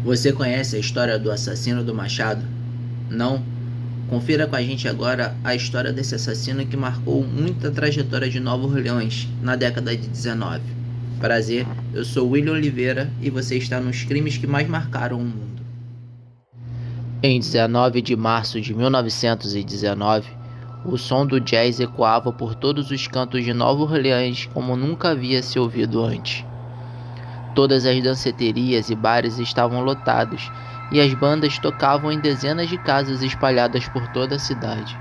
Você conhece a história do assassino do Machado? Não? Confira com a gente agora a história desse assassino que marcou muita trajetória de Nova Orleans na década de 19. Prazer, eu sou William Oliveira e você está nos crimes que mais marcaram o mundo. Em 19 de março de 1919, o som do jazz ecoava por todos os cantos de Nova Orleans como nunca havia se ouvido antes. Todas as danceterias e bares estavam lotados, e as bandas tocavam em dezenas de casas espalhadas por toda a cidade.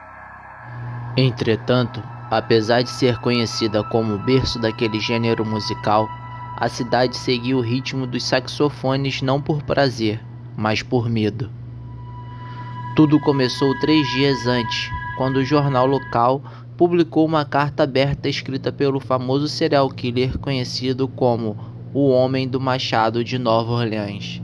Entretanto, apesar de ser conhecida como o berço daquele gênero musical, a cidade seguia o ritmo dos saxofones não por prazer, mas por medo. Tudo começou 3 dias antes, quando o jornal local publicou uma carta aberta escrita pelo famoso serial killer conhecido como o Homem do Machado de Nova Orleans.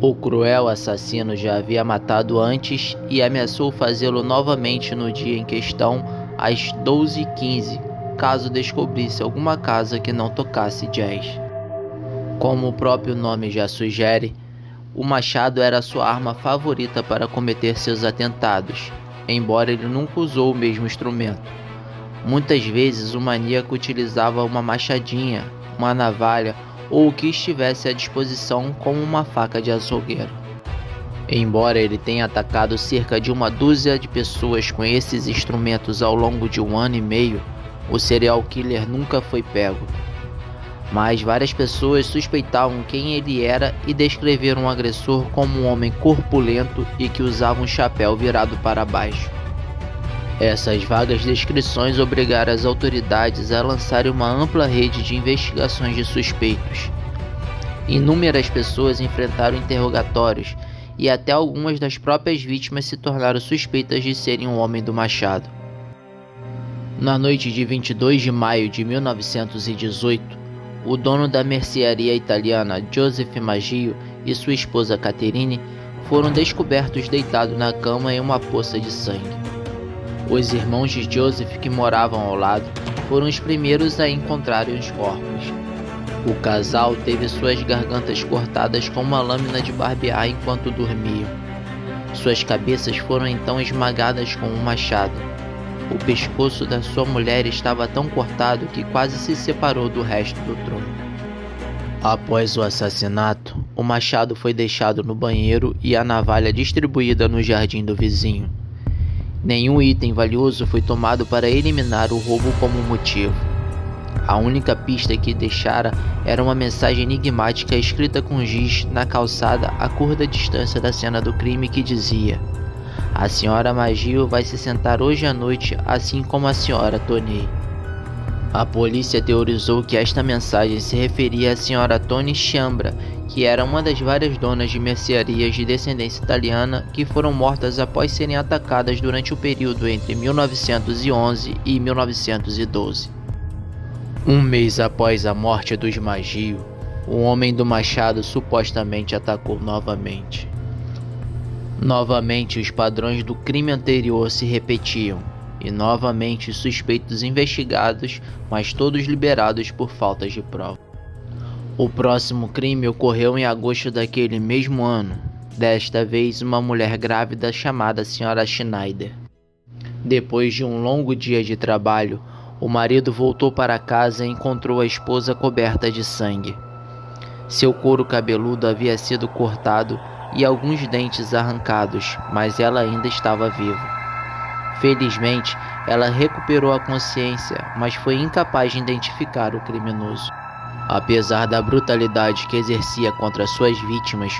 O cruel assassino já havia matado antes e ameaçou fazê-lo novamente no dia em questão, às 12h15, caso descobrisse alguma casa que não tocasse jazz. Como o próprio nome já sugere, o machado era sua arma favorita para cometer seus atentados, embora ele nunca usou o mesmo instrumento. Muitas vezes o maníaco utilizava uma machadinha, uma navalha ou o que estivesse à disposição, como uma faca de açougueiro. Embora ele tenha atacado cerca de 12 de pessoas com esses instrumentos ao longo de 1 ano e meio, o serial killer nunca foi pego. Mas várias pessoas suspeitavam quem ele era e descreveram o agressor como um homem corpulento e que usava um chapéu virado para baixo. Essas vagas descrições obrigaram as autoridades a lançarem uma ampla rede de investigações de suspeitos. Inúmeras pessoas enfrentaram interrogatórios e até algumas das próprias vítimas se tornaram suspeitas de serem um homem do machado. Na noite de 22 de maio de 1918, o dono da mercearia italiana Joseph Maggio e sua esposa Caterine foram descobertos deitados na cama em uma poça de sangue. Os irmãos de Joseph, que moravam ao lado, foram os primeiros a encontrarem os corpos. O casal teve suas gargantas cortadas com uma lâmina de barbear enquanto dormiam. Suas cabeças foram então esmagadas com um machado. O pescoço da sua mulher estava tão cortado que quase se separou do resto do tronco. Após o assassinato, o machado foi deixado no banheiro e a navalha distribuída no jardim do vizinho. Nenhum item valioso foi tomado para eliminar o roubo como motivo. A única pista que deixara era uma mensagem enigmática escrita com giz na calçada a curta distância da cena do crime que dizia: "A senhora Maggio vai se sentar hoje à noite, assim como a senhora Tony." A polícia teorizou que esta mensagem se referia à senhora Tony Chambra, que era uma das várias donas de mercearias de descendência italiana que foram mortas após serem atacadas durante o período entre 1911 e 1912. Um mês após a morte dos Maggio, o Homem do Machado supostamente atacou novamente. Novamente os padrões do crime anterior se repetiam, e novamente os suspeitos investigados, mas todos liberados por faltas de prova. O próximo crime ocorreu em agosto daquele mesmo ano, desta vez uma mulher grávida chamada Sra. Schneider. Depois de um longo dia de trabalho, o marido voltou para casa e encontrou a esposa coberta de sangue. Seu couro cabeludo havia sido cortado e alguns dentes arrancados, mas ela ainda estava viva. Felizmente, ela recuperou a consciência, mas foi incapaz de identificar o criminoso. Apesar da brutalidade que exercia contra suas vítimas,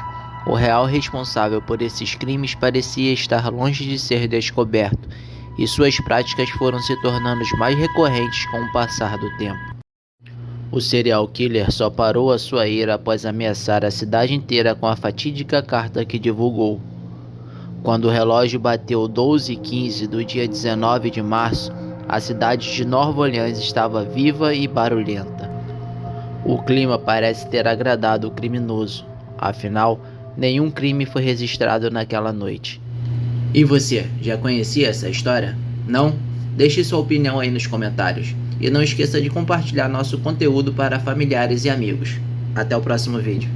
o real responsável por esses crimes parecia estar longe de ser descoberto, e suas práticas foram se tornando mais recorrentes com o passar do tempo. O serial killer só parou a sua ira após ameaçar a cidade inteira com a fatídica carta que divulgou. Quando o relógio bateu 12h15 do dia 19 de março, a cidade de Nova Orleans estava viva e barulhenta. O clima parece ter agradado o criminoso, afinal, nenhum crime foi registrado naquela noite. E você, já conhecia essa história? Não? Deixe sua opinião aí nos comentários. E não esqueça de compartilhar nosso conteúdo para familiares e amigos. Até o próximo vídeo.